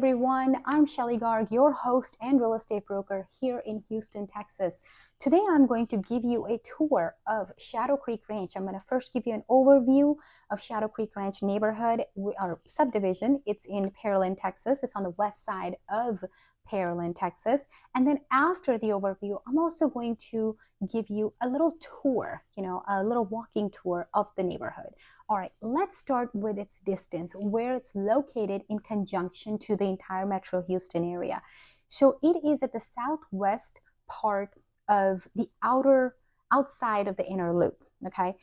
Everyone, I'm Shelly Garg, your host and real estate broker here in Houston, Texas. Today I'm going to give you a tour of Shadow Creek Ranch. I'm going to first give you an overview of Shadow Creek Ranch neighborhood or subdivision. It's in Pearland, Texas. It's on the west side of Pearland, Texas. And then after the overview, I'm also going to give you a little tour, a little walking tour of the neighborhood. All right, let's start with its distance, where it's located in conjunction to the entire Metro Houston area. So it is at the southwest part of the outside of the inner loop, okay?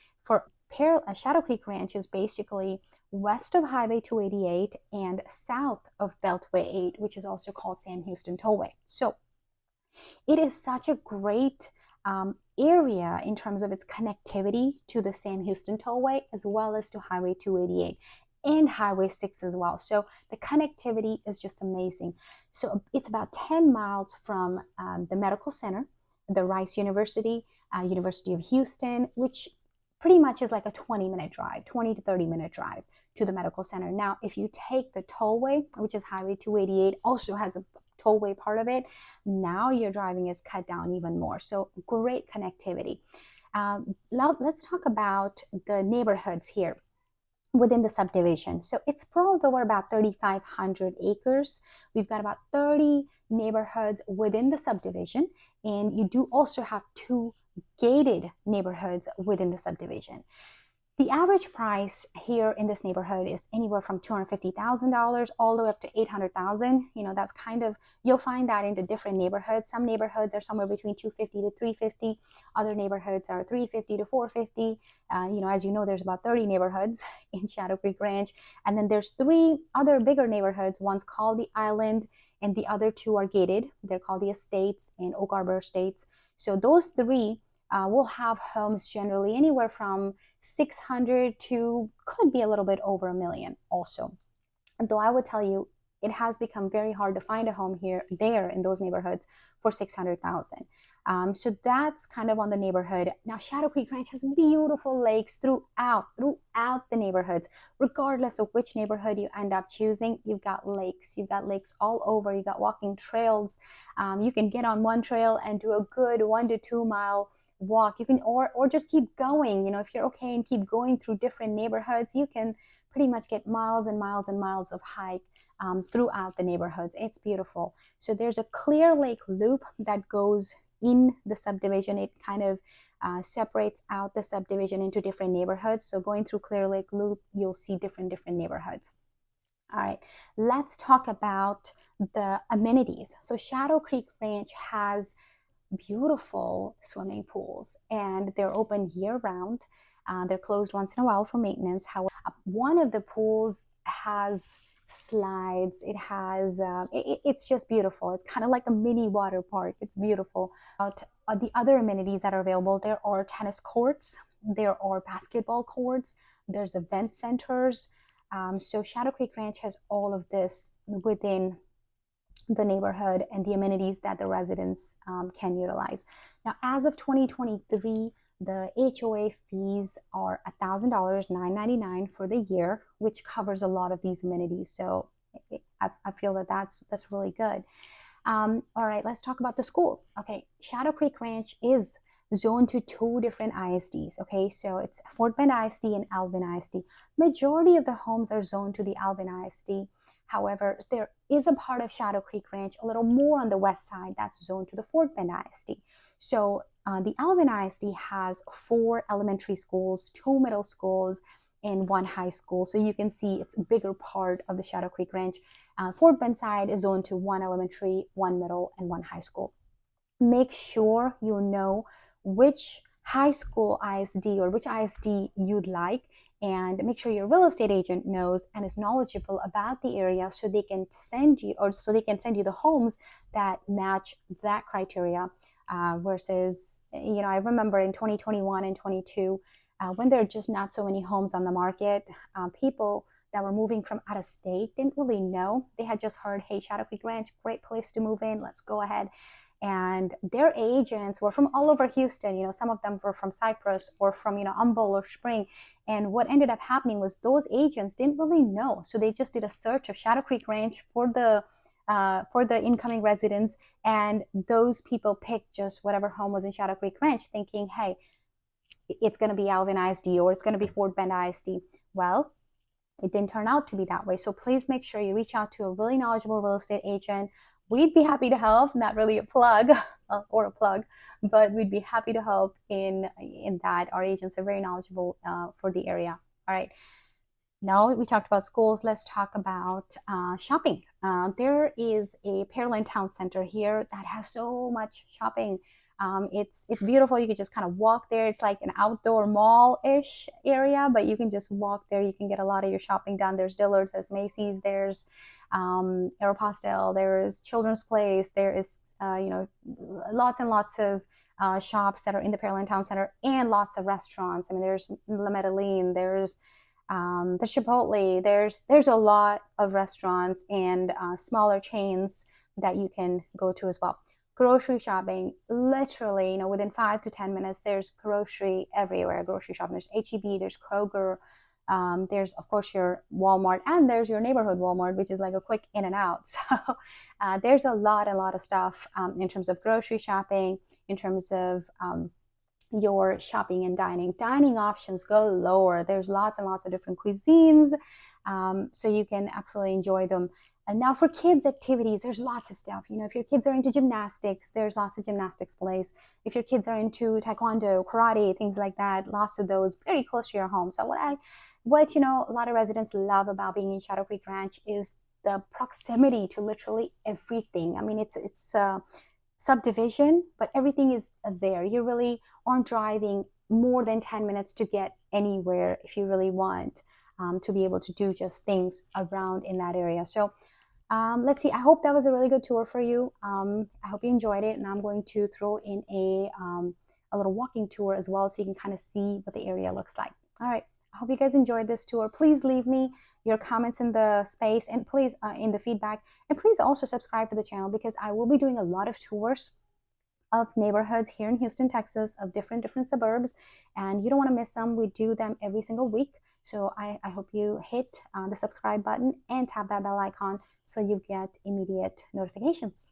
Shadow Creek Ranch is basically west of Highway 288 and south of Beltway 8, which is also called Sam Houston Tollway. So it is such a great area in terms of its connectivity to the Sam Houston Tollway, as well as to Highway 288 and Highway 6 as well. So the connectivity is just amazing. So it's about 10 miles from the medical center, the Rice University, University of Houston, which pretty much is like a 20-minute drive, 20 to 30-minute drive to the medical center. Now, if you take the tollway, which is Highway 288, also has a tollway part of it, now your driving is cut down even more. So great connectivity. Now let's talk about the neighborhoods here within the subdivision. So it's sprawled over about 3,500 acres. We've got about 30 neighborhoods within the subdivision, and you do also have 2 gated neighborhoods within the subdivision. The average price here in this neighborhood is anywhere from $250,000 all the way up to $800,000. That's you'll find that in the different neighborhoods. Some neighborhoods are somewhere between $250,000 to $350,000. Other neighborhoods are $350,000 to $450,000. As you know, there's about 30 neighborhoods in Shadow Creek Ranch. And then there's 3 other bigger neighborhoods. One's called the Island, and the other 2 are gated. They're called the Estates and Oak Arbor Estates. So those 3 will have homes generally anywhere from 600 to could be a little bit over $1 million also. Though I would tell you, it has become very hard to find a home there in those neighborhoods for $600,000. So that's kind of on the neighborhood. Now, Shadow Creek Ranch has beautiful lakes throughout the neighborhoods. Regardless of which neighborhood you end up choosing, you've got lakes. You've got lakes all over. You've got walking trails. You can get on one trail and do a good 1 to 2 mile walk. You can or just keep going. If you're okay and keep going through different neighborhoods, you can pretty much get miles and miles and miles of hike throughout the neighborhoods. It's beautiful. So there's a Clear Lake loop that goes in the subdivision. It kind of separates out the subdivision into different neighborhoods. So going through Clear Lake loop, you'll see different neighborhoods. All right, let's talk about the amenities. So Shadow Creek Ranch has beautiful swimming pools, and they're open year-round. They're closed once in a while for maintenance. However, one of the pools has slides. It has it's just beautiful. It's kind of like a mini water park. It's beautiful. The other amenities that are available, there are tennis courts, there are basketball courts, there's event centers. So Shadow Creek Ranch has all of this within the neighborhood and the amenities that the residents can utilize. Now, as of 2023, the HOA fees are $1,000, $999 for the year, which covers a lot of these amenities. So I feel that that's really good. All right, let's talk about the schools. Okay, Shadow Creek Ranch is zoned to 2 different ISDs. Okay, so it's Fort Bend ISD and Alvin ISD. Majority of the homes are zoned to the Alvin ISD. However, there is a part of Shadow Creek Ranch a little more on the west side that's zoned to the Fort Bend ISD. So the Alvin ISD has 4 elementary schools, 2 middle schools, and 1 high school. So you can see it's a bigger part of the Shadow Creek Ranch. Fort Bend side is zoned to 1 elementary, 1 middle, and 1 high school. Make sure you know which high school ISD or which ISD you'd like, and make sure your real estate agent knows and is knowledgeable about the area so they can send you the homes that match that criteria versus, I remember in 2021 and 22, when there are just not so many homes on the market, people that were moving from out of state didn't really know. They had just heard, hey, Shadow Creek Ranch, great place to move in, let's go ahead. and their agents were from all over Houston. Some of them were from Cypress or from Humboldt or Spring. And what ended up happening was those agents didn't really know, so they just did a search of Shadow Creek Ranch for the incoming residents, and those people picked just whatever home was in Shadow Creek Ranch, thinking, hey, it's going to be Alvin ISD or it's going to be Fort Bend ISD. Well, it didn't turn out to be that way. So please make sure you reach out to a really knowledgeable real estate agent. We'd be happy to help, not really a plug or a plug, but we'd be happy to help in that. Our agents are very knowledgeable for the area. All right. Now we talked about schools. Let's talk about shopping. There is a Pearland Town Center here that has so much shopping. It's beautiful. You can just kind of walk there. It's like an outdoor mall-ish area, but you can just walk there. You can get a lot of your shopping done. There's Dillard's, there's Macy's, there's Aeropostale, there's Children's Place. There is lots and lots of shops that are in the Pearland Town Center, and lots of restaurants. I mean, there's La Medellin, there's the Chipotle. There's a lot of restaurants and smaller chains that you can go to as well. Grocery shopping, literally, within 5 to 10 minutes, there's grocery everywhere. Grocery shopping. There's HEB, there's Kroger, there's of course your Walmart, and there's your neighborhood Walmart, which is like a quick in and out. So there's a lot of stuff in terms of grocery shopping, in terms of your shopping and dining options galore. There's lots and lots of different cuisines, so you can absolutely enjoy them. And now for kids activities, there's lots of stuff. If your kids are into gymnastics, there's lots of gymnastics place. If your kids are into taekwondo, karate, things like that, lots of those very close to your home. So what a lot of residents love about being in Shadow Creek Ranch is the proximity to literally everything. I mean, it's subdivision, but everything is there. You really aren't driving more than 10 minutes to get anywhere if you really want to be able to do just things around in that area. So let's see. I hope that was a really good tour for you. I hope you enjoyed it, and I'm going to throw in a little walking tour as well, so you can kind of see what the area looks like. All right. I hope you guys enjoyed this tour. Please leave me your comments in the space, and please in the feedback, and please also subscribe to the channel, because I will be doing a lot of tours of neighborhoods here in Houston, Texas, of different suburbs, and you don't want to miss them. We do them every single week. So I hope you hit the subscribe button and tap that bell icon so you get immediate notifications.